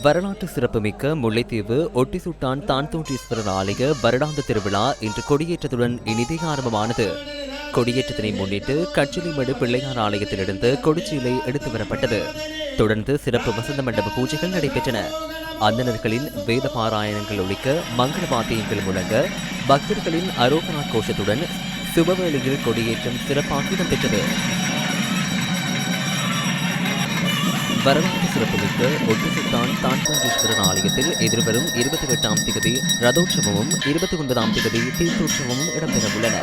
வரலாற்று சிறப்புமிக்க முல்லைத்தீவு ஒட்டிசுட்டான் தான்தோன்றீஸ்வரர் ஆலய வருடாந்த திருவிழா இன்று கொடியேற்றத்துடன் இனிதே ஆரம்பமானது. கொடியேற்றத்தினை முன்னிட்டு கச்சிலிமடு பிள்ளையார் ஆலயத்திலிருந்து கொடிச்சீலை எடுத்து வரப்பட்டது. தொடர்ந்து சிறப்பு வசந்த மண்டப பூஜைகள் நடைபெற்றன. அந்தணர்களின் வேத பாராயணங்கள் ஒழிக்க மங்கள வாத்தியங்கள் முழங்க பக்தர்களின் அரோகரா கோஷத்துடன் சுபவேளையில் கொடியேற்றம் சிறப்பாக இடம்பெற்றது. வரலாற்று சிறப்புமிக்க ஒட்டுசுத்தான் தான்தோன்றீஸ்வரர் ஆலயத்தில் எதிர்வரும் 28ஆம் திகதி ரதோற்சவமும் 29ஆம் திகதி தீர்த்தோற்சவமும் இடம்பெறவுள்ளன.